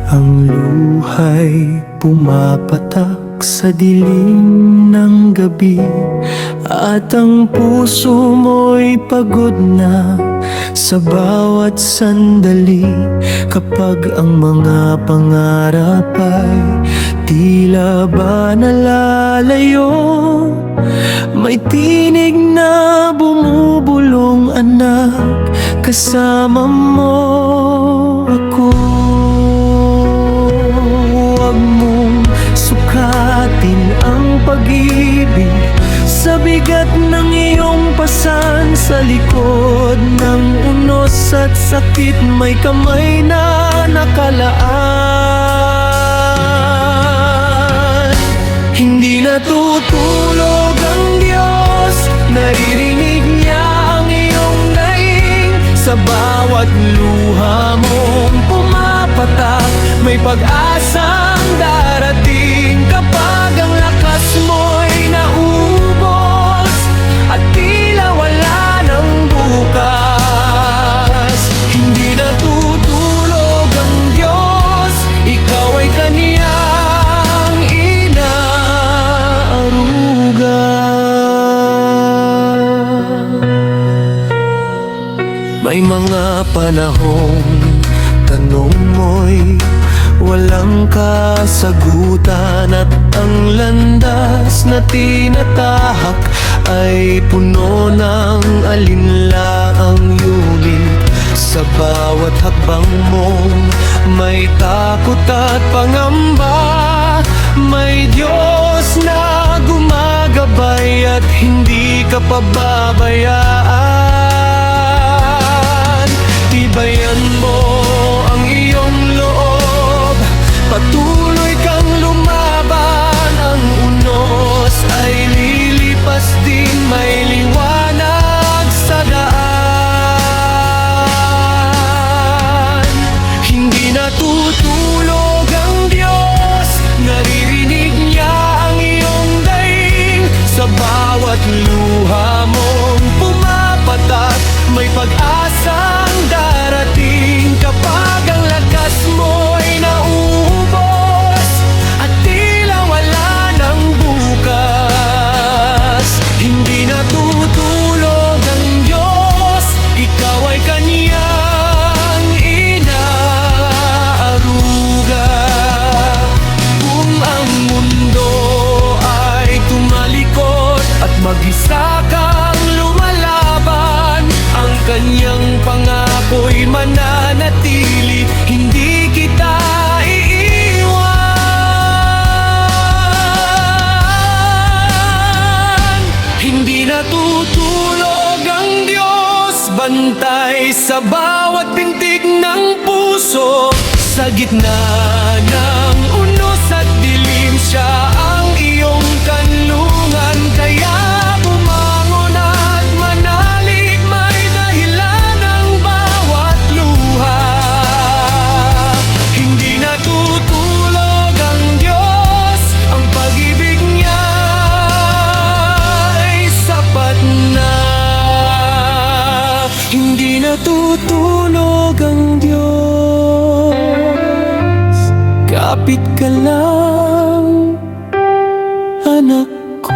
Ang luha'y pumapatak sa dilim ng gabi, at ang puso mo'y pagod na sa bawat sandali. Kapag ang mga pangarap ay tila ba nalalayo, may tinig na bumubulong, anak, kasama mo ako. Huwag mong sukatin ang pag-ibig sa bigat ng iyong pasan. Sa likod ng unos at sakit, may kamay na nakalaan. Hindi natutulog ang Diyos, naririnig niya ang iyong daing. Sa bawat luha mong pumapatak, may pag-asang darating. Kapag ang lakas mo'y naubos at tila wala ng bukas, hindi natutulog ang Diyos, ikaw ay kaniyang inaaruga. May mga panahong tanong mo'y walang kasagutan, at ang landas na tinatahak ay puno ng alinlaang yungit. Sa bawat hakbang mong may takot at pangamba, may Diyos na gumagabay at hindi ka pababayaan. Tibayan mo ang iyong loob, patuloy kang lumaban. Ang unos ay lilipas din, may liwanag sa daan. Hindi natutulog ang Diyos, naririnig niya ang iyong daing. Sa bawat luha mong pumapatak, may pag-asang darating. Kapag ang lakas mo'y naubos at tila wala ng bukas, hindi natutulog ang Diyos, ikaw ay kaniyang inaaruga. Kung ang mundo ay tumalikod at mag-isa kang lumalaban, ang kanyang pangako'y mananatili, hindi kita iiwan. Hindi natutulog ang Diyos, bantay sa bawat pintig ng puso. Sa gitna ng unos at dilim, siya ang iyong kanlungan. Kaya bumangon at manalig, may dahilan ang bawat luha. Hindi natutulog ang Diyos, ang pag-ibig niya ay sapat na. Hindi natutulog ang Diyos, kapit ka lang, anak ko.